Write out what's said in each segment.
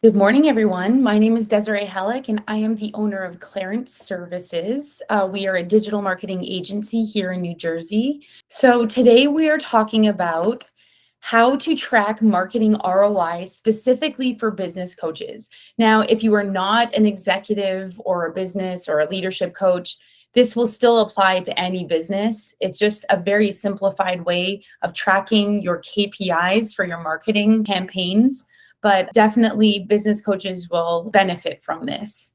Good morning, everyone. My name is Desirae Haluk, and I am the owner of Clairant Services. We are a digital marketing agency here in New Jersey. So today we are talking about how to track marketing ROI specifically for business coaches. Now, if you are not an executive or a business or a leadership coach, this will still apply to any business. It's just a very simplified way of tracking your KPIs for your marketing campaigns, but definitely business coaches will benefit from this.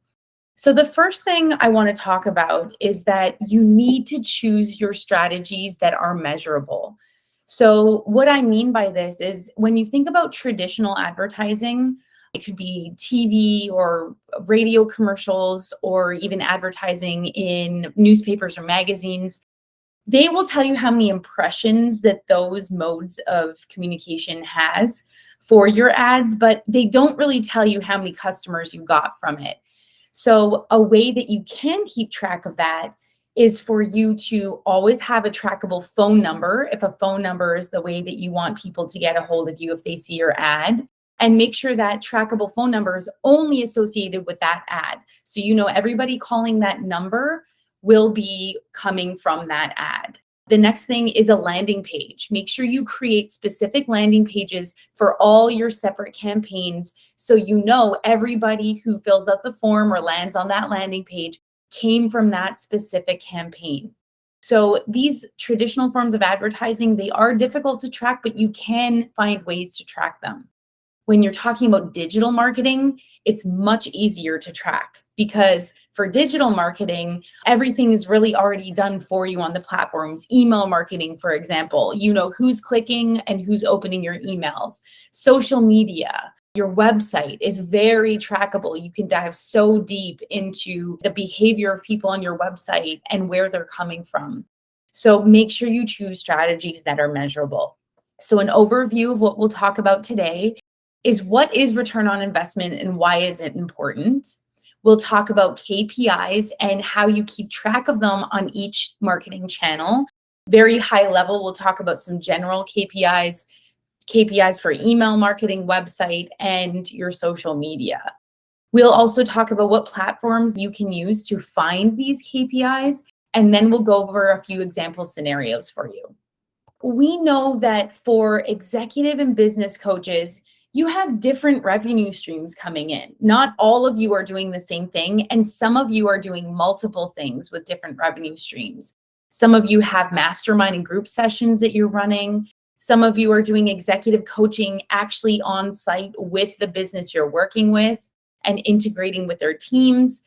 So, the first thing I want to talk about is that you need to choose your strategies that are measurable. So, what I mean by this is when you think about traditional advertising, it could be TV or radio commercials or even advertising in newspapers or magazines. They will tell you how many impressions that those modes of communication has for your ads, but they don't really tell you how many customers you got from it. So a way that you can keep track of that is for you to always have a trackable phone number, if a phone number is the way that you want people to get a hold of you if they see your ad, and make sure that trackable phone number is only associated with that ad. So you know everybody calling that number will be coming from that ad. The next thing is a landing page. Make sure you create specific landing pages for all your separate campaigns so you know everybody who fills out the form or lands on that landing page came from that specific campaign. So these traditional forms of advertising, they are difficult to track, but you can find ways to track them. When you're talking about digital marketing, it's much easier to track because for digital marketing, everything is really already done for you on the platforms. Email marketing, for example, you know who's clicking and who's opening your emails. Social media, your website is very trackable. You can dive so deep into the behavior of people on your website and where they're coming from. So make sure you choose strategies that are measurable. So an overview of what we'll talk about today is what is return on investment and why is it important? We'll talk about KPIs and how you keep track of them on each marketing channel. Very high level, we'll talk about some general KPIs for email marketing, website, and your social media. We'll also talk about what platforms you can use to find these KPIs, and then we'll go over a few example scenarios for you. We know that for executive and business coaches, you have different revenue streams coming in. Not all of you are doing the same thing, and some of you are doing multiple things with different revenue streams. Some of you have mastermind and group sessions that you're running. Some of you are doing executive coaching actually on site with the business you're working with and integrating with their teams.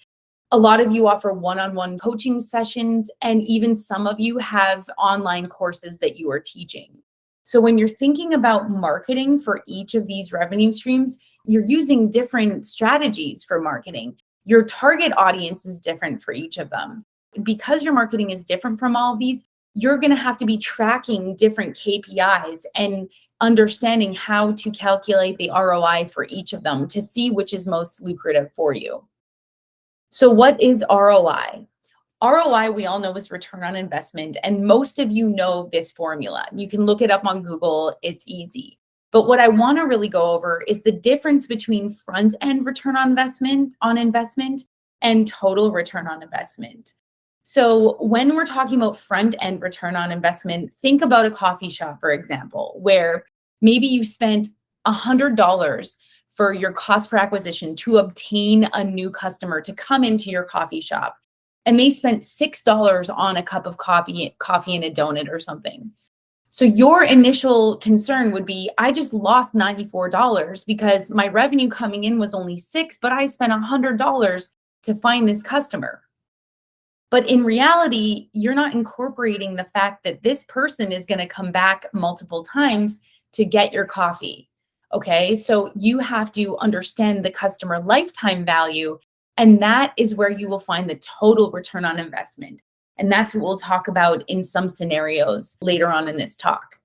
A lot of you offer one-on-one coaching sessions, and even some of you have online courses that you are teaching. So when you're thinking about marketing for each of these revenue streams, you're using different strategies for marketing. Your target audience is different for each of them. Because your marketing is different from all of these, you're going to have to be tracking different KPIs and understanding how to calculate the ROI for each of them to see which is most lucrative for you. So what is ROI? ROI, we all know, is return on investment, and most of you know this formula. You can look it up on Google, it's easy. But what I want to really go over is the difference between front-end return on investment and total return on investment. So when we're talking about front-end return on investment, think about a coffee shop, for example, where maybe you spent $100 for your cost per acquisition to obtain a new customer to come into your coffee shop. And they spent $6 on a cup of coffee and a donut or something. So your initial concern would be, I just lost $94 because my revenue coming in was only $6, but I spent $100 to find this customer. But in reality, you're not incorporating the fact that this person is going to come back multiple times to get your coffee. Okay, so you have to understand the customer lifetime value. And that is where you will find the total return on investment. And that's what we'll talk about in some scenarios later on in this talk.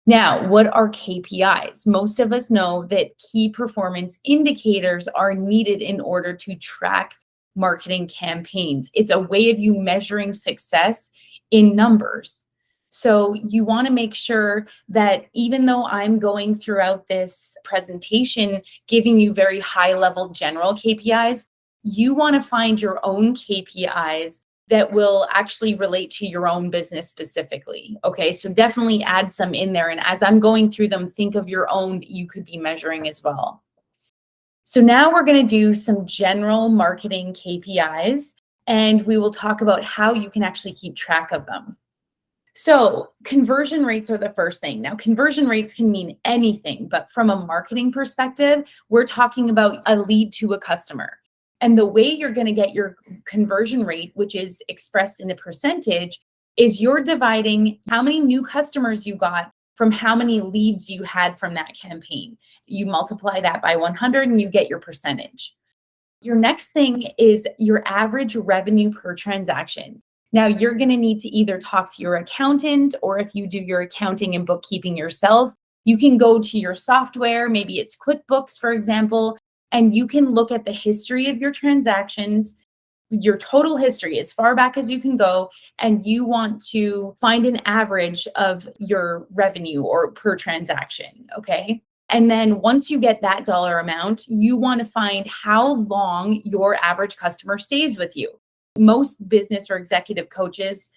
Now, what are KPIs? Most of us know that key performance indicators are needed in order to track marketing campaigns. It's a way of you measuring success in numbers. So you want to make sure that even though I'm going throughout this presentation, giving you very high level general KPIs, you want to find your own KPIs that will actually relate to your own business specifically. Okay, so definitely add some in there. And as I'm going through them, think of your own that you could be measuring as well. So now we're going to do some general marketing KPIs, and we will talk about how you can actually keep track of them. So conversion rates are the first thing. Now, conversion rates can mean anything, but from a marketing perspective, we're talking about a lead to a customer. And the way you're going to get your conversion rate, which is expressed in a percentage, is you're dividing how many new customers you got from how many leads you had from that campaign. You multiply that by 100 and you get your percentage. Your next thing is your average revenue per transaction. Now, you're going to need to either talk to your accountant, or if you do your accounting and bookkeeping yourself, you can go to your software, maybe it's QuickBooks, for example, and you can look at the history of your transactions, your total history as far back as you can go, and you want to find an average of your revenue or per transaction, okay? And then once you get that dollar amount, you want to find how long your average customer stays with you. Most business or executive coaches,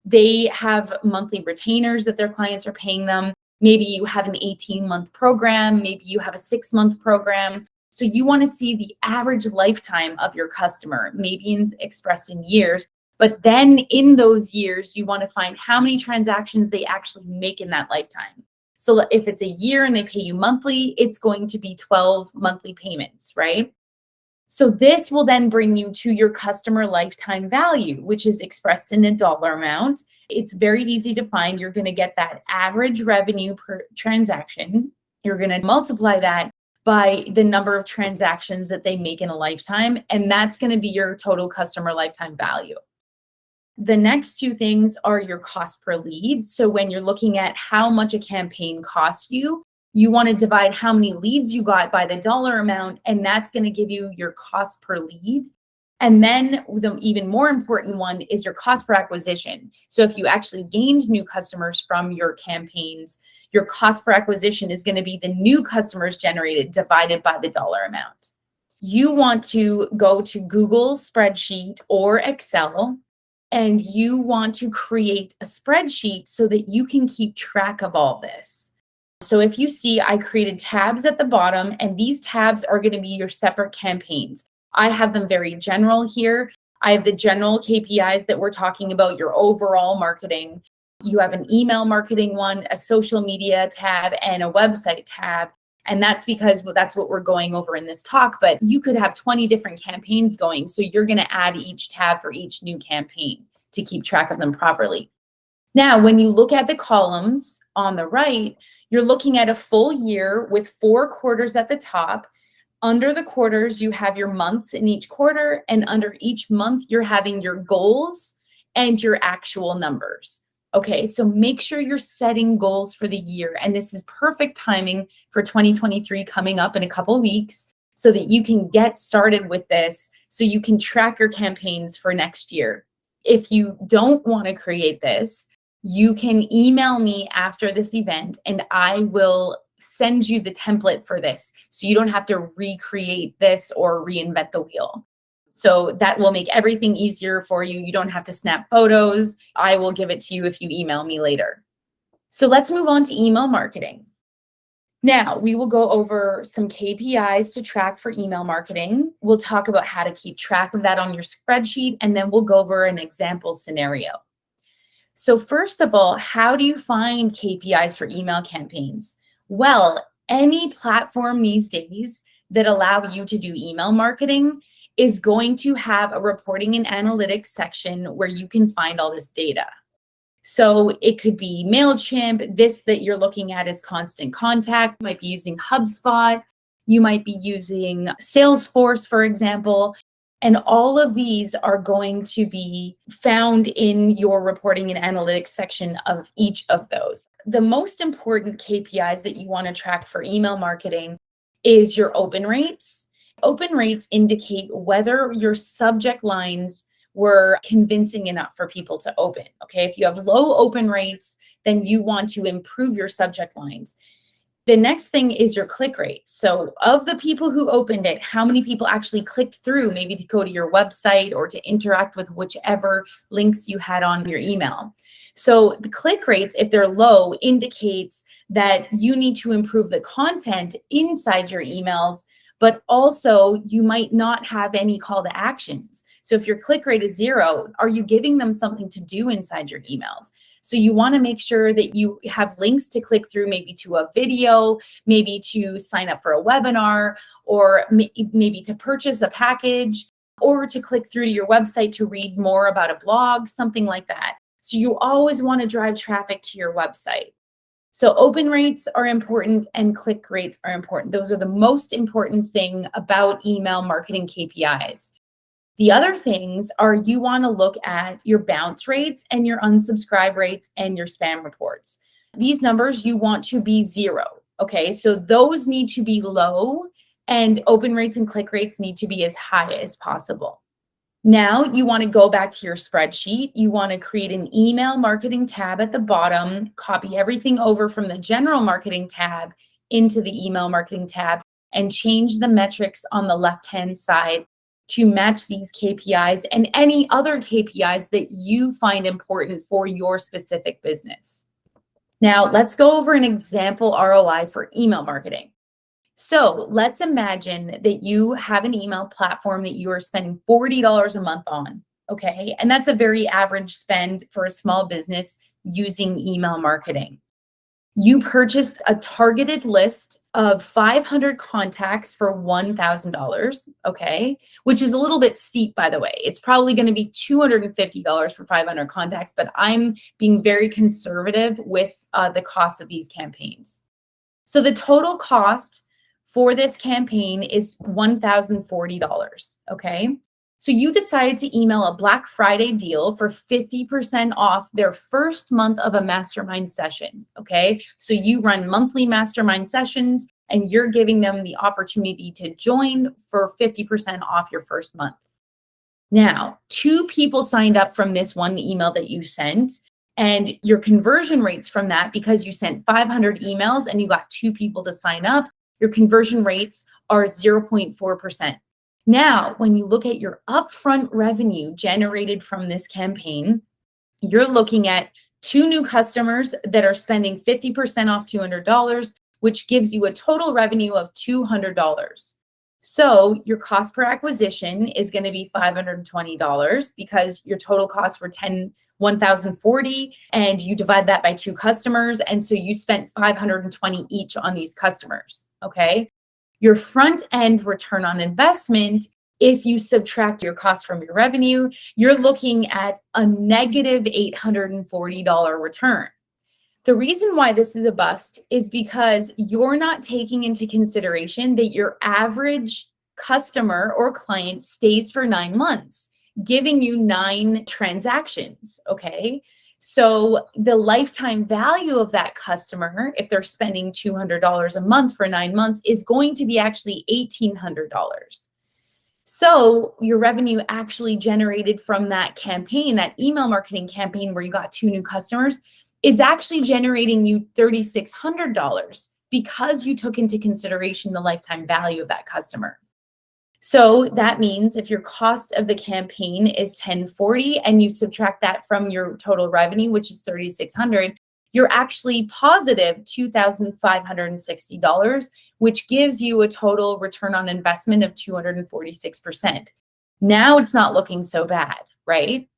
they have monthly retainers that their clients are paying them. Maybe you have an 18-month program, maybe you have a 6-month program. So you want to see the average lifetime of your customer, maybe expressed in years, but then in those years, you want to find how many transactions they actually make in that lifetime. So if it's a year and they pay you monthly, it's going to be 12 monthly payments, right? So this will then bring you to your customer lifetime value, which is expressed in a dollar amount. It's very easy to find. You're going to get that average revenue per transaction. You're going to multiply that by the number of transactions that they make in a lifetime, and that's going to be your total customer lifetime value. The next two things are your cost per lead. So when you're looking at how much a campaign costs you, you want to divide how many leads you got by the dollar amount, and that's going to give you your cost per lead. And then the even more important one is your cost per acquisition. So if you actually gained new customers from your campaigns, your cost per acquisition is going to be the new customers generated divided by the dollar amount. You want to go to Google Spreadsheet or Excel, and you want to create a spreadsheet so that you can keep track of all this. So if you see, I created tabs at the bottom, and these tabs are going to be your separate campaigns. I have them very general here. I have the general KPIs that we're talking about, your overall marketing. You have an email marketing one, a social media tab, and a website tab. And that's because that's what we're going over in this talk. But you could have 20 different campaigns going. So you're going to add each tab for each new campaign to keep track of them properly. Now, when you look at the columns on the right, you're looking at a full year with 4 quarters at the top. Under the quarters, you have your months in each quarter, and under each month, you're having your goals and your actual numbers. Okay, so make sure you're setting goals for the year, and this is perfect timing for 2023 coming up in a couple weeks so that you can get started with this so you can track your campaigns for next year. If you don't want to create this, you can email me after this event and I will send you the template for this so you don't have to recreate this or reinvent the wheel. So that will make everything easier for you. You don't have to snap photos. I will give it to you if you email me later. So let's move on to email marketing. Now, we will go over some KPIs to track for email marketing. We'll talk about how to keep track of that on your spreadsheet, and then we'll go over an example scenario. So first of all, how do you find KPIs for email campaigns? Well, any platform these days that allow you to do email marketing is going to have a reporting and analytics section where you can find all this data. So it could be MailChimp. This that you're looking at is Constant Contact. You might be using HubSpot. You might be using Salesforce, for example. And all of these are going to be found in your reporting and analytics section of each of those. The most important KPIs that you want to track for email marketing is your open rates. Open rates indicate whether your subject lines were convincing enough for people to open. Okay, if you have low open rates, then you want to improve your subject lines. The next thing is your click rate. So of the people who opened it, how many people actually clicked through, maybe to go to your website or to interact with whichever links you had on your email. So the click rates, if they're low, indicates that you need to improve the content inside your emails, but also you might not have any call to actions. So if your click rate is 0, are you giving them something to do inside your emails? So you want to make sure that you have links to click through, maybe to a video, maybe to sign up for a webinar, or maybe to purchase a package, or to click through to your website to read more about a blog, something like that. So you always want to drive traffic to your website. So open rates are important and click rates are important. Those are the most important thing about email marketing KPIs. The other things are you want to look at your bounce rates and your unsubscribe rates and your spam reports. These numbers you want to be 0. Okay, so those need to be low and open rates and click rates need to be as high as possible. Now you want to go back to your spreadsheet. You want to create an email marketing tab at the bottom, copy everything over from the general marketing tab into the email marketing tab, and change the metrics on the left-hand side to match these KPIs and any other KPIs that you find important for your specific business. Now let's go over an example ROI for email marketing. So let's imagine that you have an email platform that you are spending $40 a month on, okay? And that's a very average spend for a small business using email marketing. You purchased a targeted list of 500 contacts for $1,000, okay? Which is a little bit steep, by the way. It's probably going to be $250 for 500 contacts, but I'm being very conservative with the cost of these campaigns. So the total cost for this campaign is $1,040, okay? So you decided to email a Black Friday deal for 50% off their first month of a mastermind session, okay? So you run monthly mastermind sessions and you're giving them the opportunity to join for 50% off your first month. Now, 2 people signed up from this one email that you sent, and your conversion rates from that, because you sent 500 emails and you got 2 people to sign up, your conversion rates are 0.4%. Now, when you look at your upfront revenue generated from this campaign, you're looking at 2 new customers that are spending 50% off $200, which gives you a total revenue of $200. So your cost per acquisition is going to be $520 because your total costs were $1,040, and you divide that by 2 customers. And so you spent $520 each on these customers, okay? Your front end return on investment, if you subtract your cost from your revenue, you're looking at a negative $840 return. The reason why this is a bust is because you're not taking into consideration that your average customer or client stays for 9 months, giving you 9 transactions, okay? So the lifetime value of that customer, if they're spending $200 a month for 9 months, is going to be actually $1,800. So your revenue actually generated from that campaign, that email marketing campaign where you got 2 new customers, is actually generating you $3,600 because you took into consideration the lifetime value of that customer. So that means if your cost of the campaign is $1,040 and you subtract that from your total revenue, which is $3,600, you're actually positive $2,560, which gives you a total return on investment of 246%. Now it's not looking so bad, right?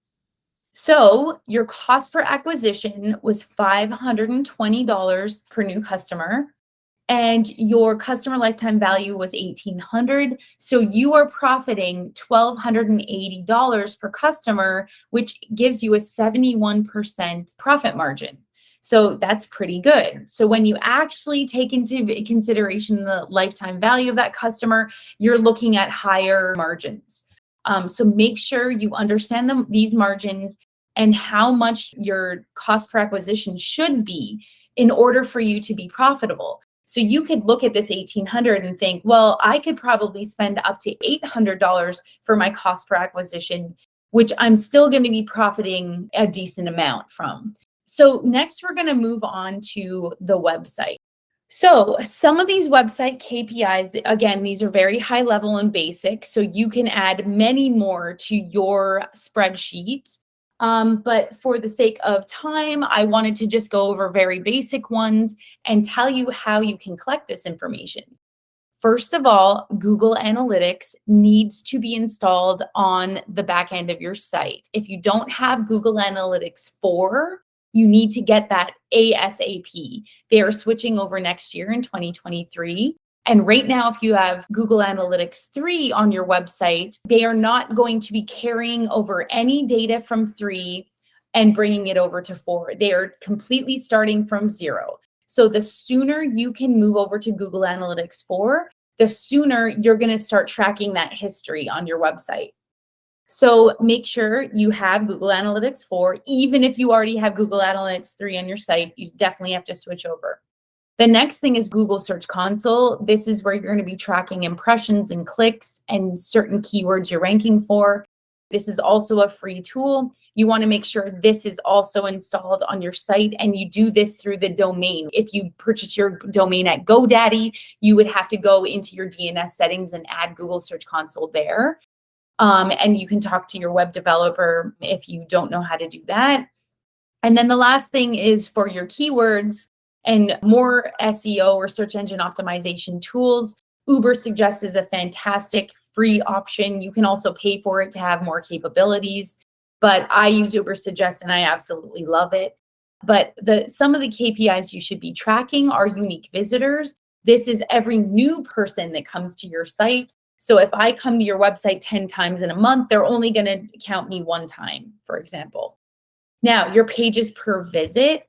So your cost per acquisition was $520 per new customer, and your customer lifetime value was $1,800. So you are profiting $1,280 per customer, which gives you a 71% profit margin. So that's pretty good. So when you actually take into consideration the lifetime value of that customer, you're looking at higher margins. So make sure you understand these margins and how much your cost per acquisition should be in order for you to be profitable. So you could look at this $1,800 and think, well, I could probably spend up to $800 for my cost per acquisition, which I'm still going to be profiting a decent amount from. So next, we're going to move on to the website. So some of these website KPIs, again, these are very high level and basic, so you can add many more to your spreadsheet. But for the sake of time, I wanted to just go over very basic ones and tell you how you can collect this information. First of all, Google Analytics needs to be installed on the back end of your site. If you don't have Google Analytics 4, you need to get that ASAP. They are switching over next year in 2023. And right now, if you have Google Analytics 3 on your website, they are not going to be carrying over any data from 3 and bringing it over to 4. They are completely starting from 0. So the sooner you can move over to Google Analytics 4, the sooner you're going to start tracking that history on your website. So make sure you have Google Analytics 4. Even if you already have Google Analytics 3 on your site, you definitely have to switch over. The next thing is Google Search Console. This is where you're going to be tracking impressions and clicks and certain keywords you're ranking for. This is also a free tool. You want to make sure this is also installed on your site, and you do this through the domain. If you purchase your domain at GoDaddy, you would have to go into your DNS settings and add Google Search Console there. And you can talk to your web developer if you don't know how to do that. And then the last thing is for your keywords and more SEO or search engine optimization tools. Ubersuggest is a fantastic free option. You can also pay for it to have more capabilities, but I use Ubersuggest and I absolutely love it. But some of the KPIs you should be tracking are unique visitors. This is every new person that comes to your site. So if I come to your website 10 times in a month, they're only going to count me one time, for example. Now, your pages per visit,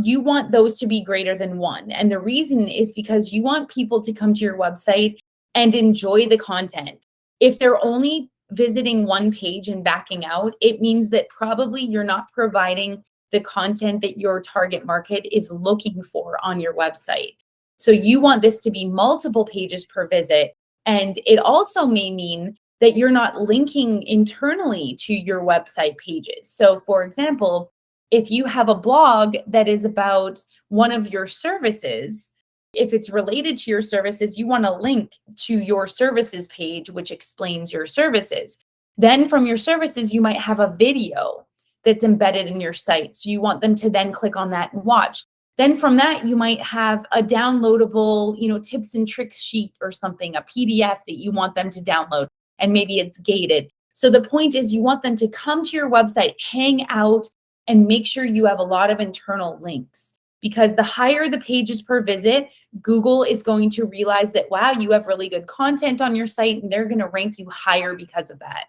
you want those to be greater than 1. And the reason is because you want people to come to your website and enjoy the content. If they're only visiting one page and backing out, it means that probably you're not providing the content that your target market is looking for on your website. So you want this to be multiple pages per visit. And it also may mean that you're not linking internally to your website pages. So for example, if you have a blog that is about one of your services, if it's related to your services, you want to link to your services page, which explains your services. Then from your services, you might have a video that's embedded in your site. So you want them to then click on that and watch. Then from that, you might have a downloadable, tips and tricks sheet or something, a PDF that you want them to download, and maybe it's gated. So the point is you want them to come to your website, hang out, and make sure you have a lot of internal links, because the higher the pages per visit, Google is going to realize that, wow, you have really good content on your site, and they're going to rank you higher because of that.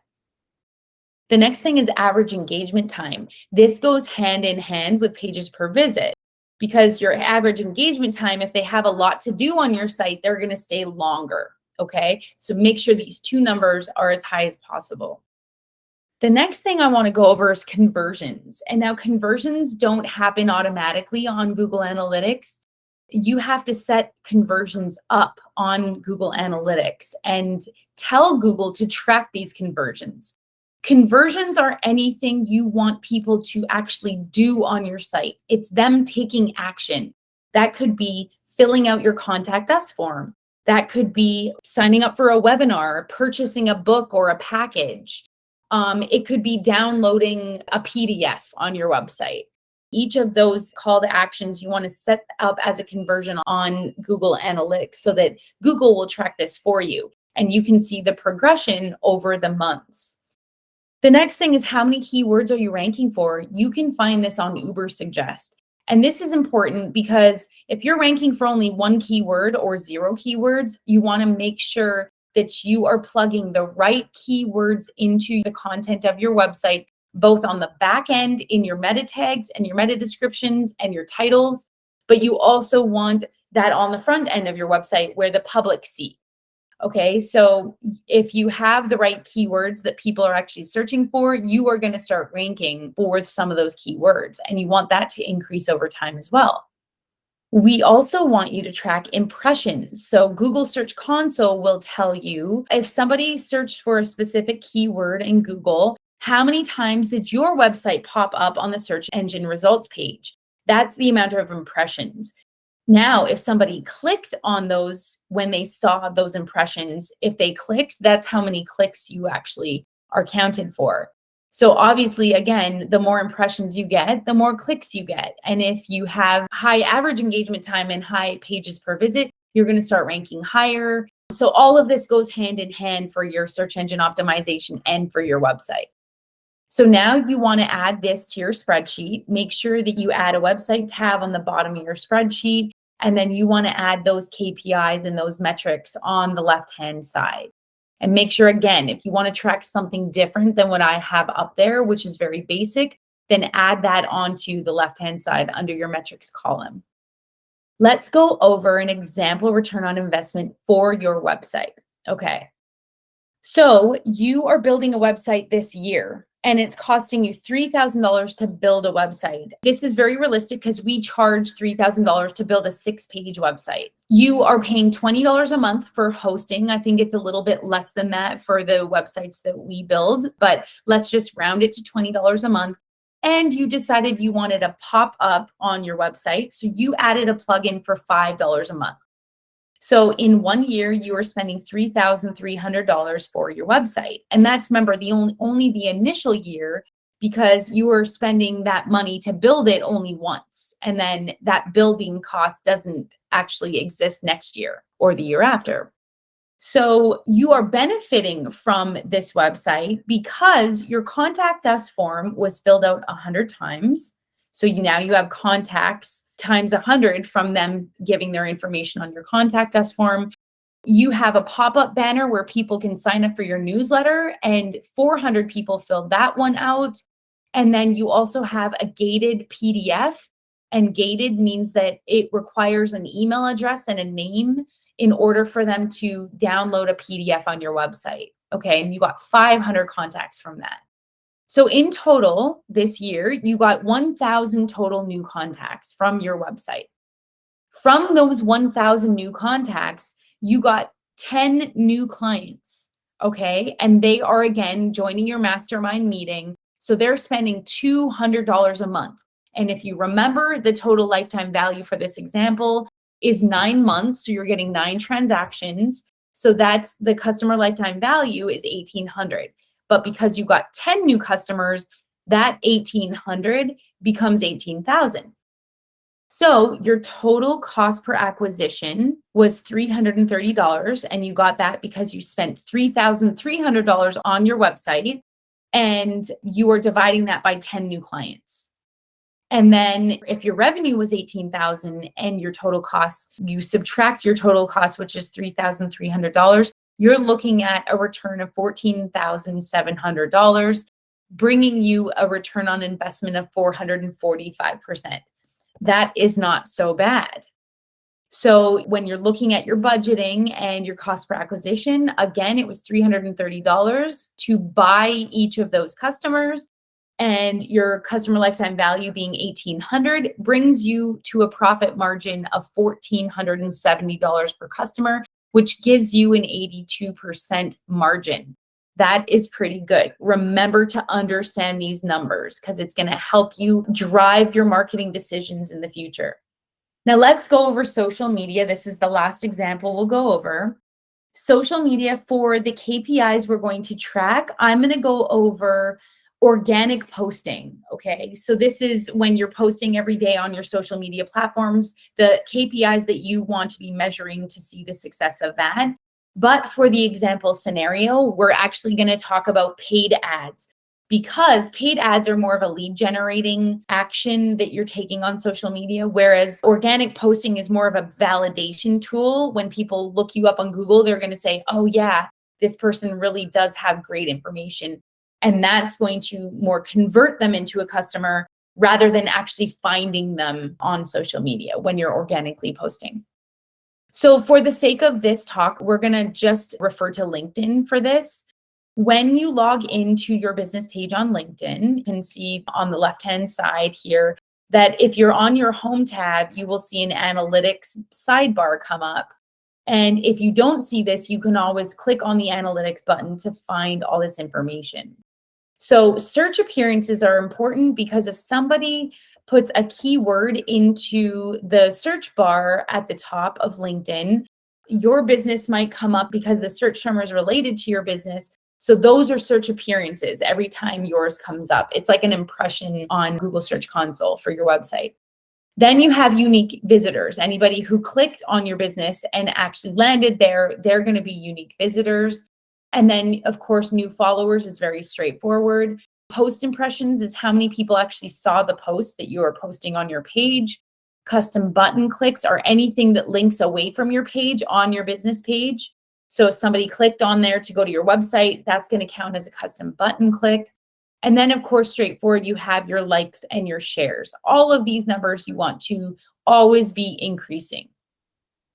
The next thing is average engagement time. This goes hand in hand with pages per visit, because your average engagement time, if they have a lot to do on your site, they're going to stay longer. Okay, so make sure these two numbers are as high as possible. The next thing I want to go over is conversions. And now conversions don't happen automatically on Google Analytics. You have to set conversions up on Google Analytics and tell Google to track these conversions. Conversions are anything you want people to actually do on your site. It's them taking action. That could be filling out your Contact Us form. That could be signing up for a webinar, purchasing a book or a package. It could be downloading a PDF on your website. Each of those call to actions you want to set up as a conversion on Google Analytics so that Google will track this for you and you can see the progression over the months. The next thing is, how many keywords are you ranking for? You can find this on Ubersuggest. And this is important because if you're ranking for only one keyword or 0 keywords, you want to make sure that you are plugging the right keywords into the content of your website, both on the back end in your meta tags and your meta descriptions and your titles, but you also want that on the front end of your website where the public see. Okay, so if you have the right keywords that people are actually searching for, you are going to start ranking for some of those keywords, and you want that to increase over time as well. We also want you to track impressions. So Google Search Console will tell you if somebody searched for a specific keyword in Google, How many times did your website pop up on the search engine results page? That's the amount of impressions. Now, if somebody clicked on those when they saw those impressions, if they clicked, that's how many clicks you actually are counted for. So obviously, again, the more impressions you get, the more clicks you get. And if you have high average engagement time and high pages per visit, you're going to start ranking higher. So all of this goes hand in hand for your search engine optimization and for your website. So now you want to add this to your spreadsheet. Make sure that you add a website tab on the bottom of your spreadsheet. And then you want to add those KPIs and those metrics on the left-hand side. And make sure, again, if you want to track something different than what I have up there, which is very basic, then add that onto the left-hand side under your metrics column. Let's go over an example return on investment for your website. Okay. So you are building a website this year and it's costing you $3,000 to build a website. This is very realistic because we charge $3,000 to build a 6-page website. You are paying $20 a month for hosting. I think it's a little bit less than that for the websites that we build, but let's just round it to $20 a month. And you decided you wanted a pop-up on your website. So you added a plugin for $5 a month. So in 1 year, you are spending $3,300 for your website. And that's, remember, only the initial year, because you are spending that money to build it only once. And then that building cost doesn't actually exist next year or the year after. So you are benefiting from this website because your contact us form was filled out 100 times. So now you have contacts times 100 from them giving their information on your contact us form. You have a pop-up banner where people can sign up for your newsletter, and 400 people filled that one out. And then you also have a gated PDF, and gated means that it requires an email address and a name in order for them to download a PDF on your website. Okay, and you got 500 contacts from that. So in total, this year, you got 1,000 total new contacts from your website. From those 1,000 new contacts, you got 10 new clients, okay? And they are, again, joining your mastermind meeting. So they're spending $200 a month. And if you remember, the total lifetime value for this example is 9 months. So you're getting 9 transactions. So that's the customer lifetime value is $1,800. But because you got 10 new customers, that 1,800 becomes 18,000. So your total cost per acquisition was $330, and you got that because you spent $3,300 on your website, and you are dividing that by 10 new clients. And then if your revenue was 18,000 and your total cost, you subtract your total cost, which is $3,300, you're looking at a return of $14,700, bringing you a return on investment of 445%. That is not so bad. So when you're looking at your budgeting and your cost per acquisition, again, it was $330 to buy each of those customers, and your customer lifetime value being $1,800 brings you to a profit margin of $1,470 per customer, which gives you an 82% margin. That is pretty good. Remember to understand these numbers because it's going to help you drive your marketing decisions in the future. Now let's go over social media. This is the last example we'll go over. Social media, for the KPIs we're going to track, I'm going to go over organic posting. Okay, so this is when you're posting every day on your social media platforms, the KPIs that you want to be measuring to see the success of that. But for the example scenario, we're actually going to talk about paid ads, because paid ads are more of a lead generating action that you're taking on social media, whereas organic posting is more of a validation tool. When people look you up on Google, they're going to say, oh yeah, this person really does have great information. And that's going to more convert them into a customer rather than actually finding them on social media when you're organically posting. So for the sake of this talk, we're going to just refer to LinkedIn for this. When you log into your business page on LinkedIn, you can see on the left-hand side here that if you're on your home tab, you will see an analytics sidebar come up. And if you don't see this, you can always click on the analytics button to find all this information. So search appearances are important because if somebody puts a keyword into the search bar at the top of LinkedIn, your business might come up because the search term is related to your business. So those are search appearances every time yours comes up. It's like an impression on Google Search Console for your website. Then you have unique visitors. Anybody who clicked on your business and actually landed there, they're going to be unique visitors. And then, of course, new followers is very straightforward. Post impressions is how many people actually saw the post that you are posting on your page. Custom button clicks are anything that links away from your page on your business page. So if somebody clicked on there to go to your website, that's going to count as a custom button click. And then, of course, straightforward, you have your likes and your shares. All of these numbers you want to always be increasing.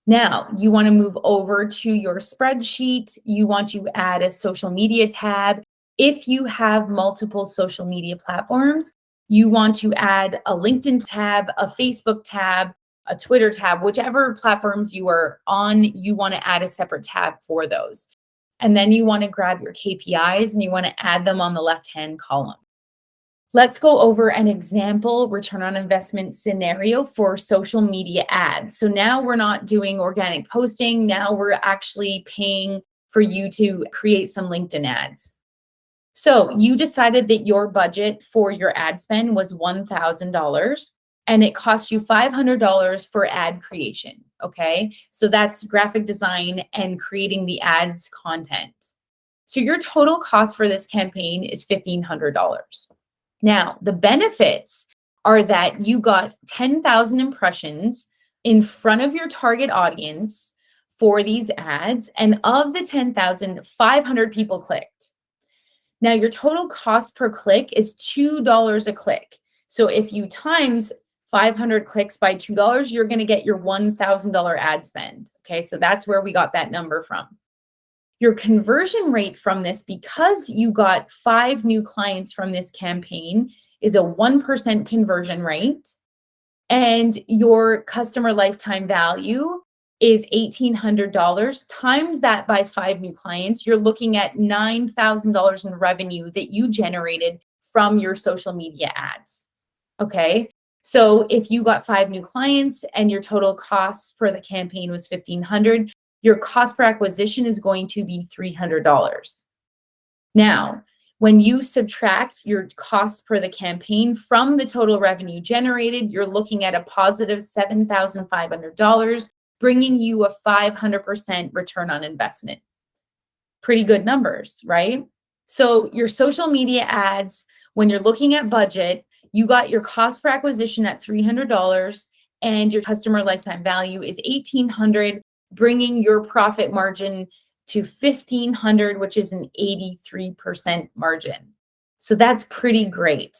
Now, you want to move over to your spreadsheet. You want to add a social media tab. If you have multiple social media platforms, you want to add a LinkedIn tab, a Facebook tab, a Twitter tab, whichever platforms you are on, you want to add a separate tab for those. And then you want to grab your KPIs and you want to add them on the left-hand column. Let's go over an example return on investment scenario for social media ads. So now we're not doing organic posting. Now we're actually paying for you to create some LinkedIn ads. So you decided that your budget for your ad spend was $1,000 and it cost you $500 for ad creation. Okay. So that's graphic design and creating the ads content. So your total cost for this campaign is $1,500. Now, the benefits are that you got 10,000 impressions in front of your target audience for these ads. And of the 10,000, 500 people clicked. Now, your total cost per click is $2 a click. So if you times 500 clicks by $2, you're going to get your $1,000 ad spend. Okay, so that's where we got that number from. Your conversion rate from this, because you got 5 new clients from this campaign, is a 1% conversion rate. And your customer lifetime value is $1,800. Times that by 5 new clients, you're looking at $9,000 in revenue that you generated from your social media ads. Okay. So if you got 5 new clients and your total cost for the campaign was $1,500, your cost per acquisition is going to be $300. Now, when you subtract your cost per the campaign from the total revenue generated, you're looking at a positive $7,500, bringing you a 500% return on investment. Pretty good numbers, right? So your social media ads, when you're looking at budget, you got your cost per acquisition at $300 and your customer lifetime value is $1,800, bringing your profit margin to $1,500, which is an 83% margin. So that's pretty great.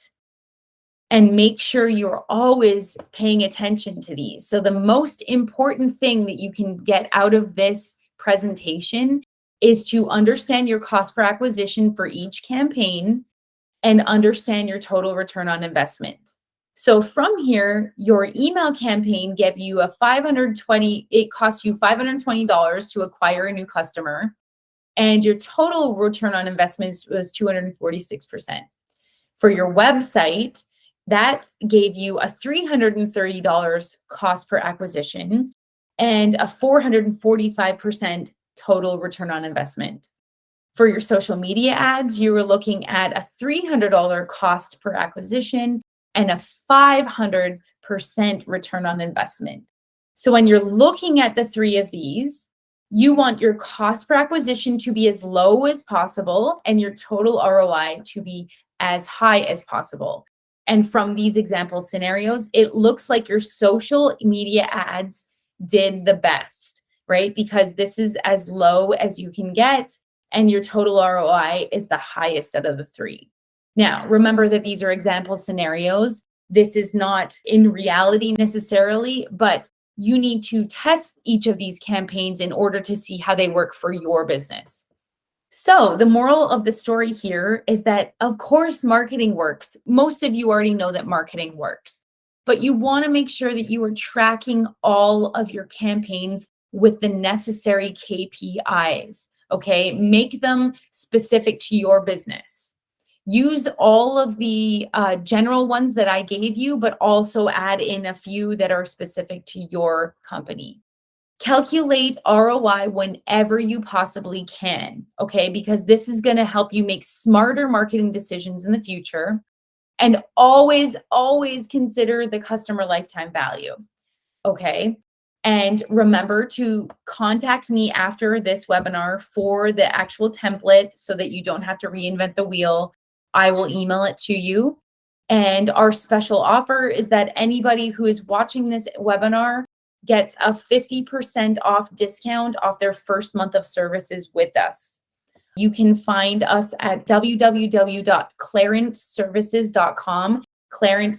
And make sure you're always paying attention to these. So the most important thing that you can get out of this presentation is to understand your cost per acquisition for each campaign and understand your total return on investment. So from here, your email campaign gave you it cost you $520 to acquire a new customer, and your total return on investment was 246%. For your website, that gave you a $330 cost per acquisition and a 445% total return on investment. For your social media ads, you were looking at a $300 cost per acquisition and a 500% return on investment. So when you're looking at the 3 of these, you want your cost per acquisition to be as low as possible and your total ROI to be as high as possible. And from these example scenarios, it looks like your social media ads did the best, right? Because this is as low as you can get and your total ROI is the highest out of the 3. Now, remember that these are example scenarios. This is not in reality necessarily, but you need to test each of these campaigns in order to see how they work for your business. So the moral of the story here is that, of course, marketing works. Most of you already know that marketing works, but you want to make sure that you are tracking all of your campaigns with the necessary KPIs. Okay, make them specific to your business. Use all of the general ones that I gave you, but also add in a few that are specific to your company. Calculate ROI whenever you possibly can, okay? Because this is going to help you make smarter marketing decisions in the future. And always, always consider the customer lifetime value, okay? And remember to contact me after this webinar for the actual template so that you don't have to reinvent the wheel. I will email it to you. And our special offer is that anybody who is watching this webinar gets a 50% off discount off their first month of services with us. You can find us at www.clairantservices.com. Clairant,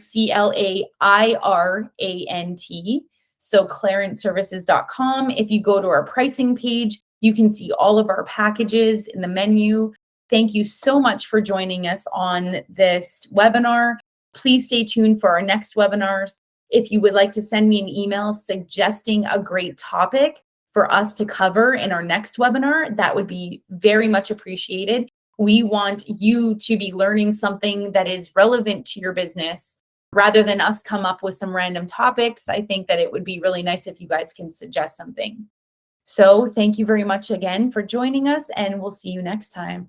Clairant. So clairantservices.com. If you go to our pricing page, you can see all of our packages in the menu. Thank you so much for joining us on this webinar. Please stay tuned for our next webinars. If you would like to send me an email suggesting a great topic for us to cover in our next webinar, that would be very much appreciated. We want you to be learning something that is relevant to your business rather than us come up with some random topics. I think that it would be really nice if you guys can suggest something. So thank you very much again for joining us, and we'll see you next time.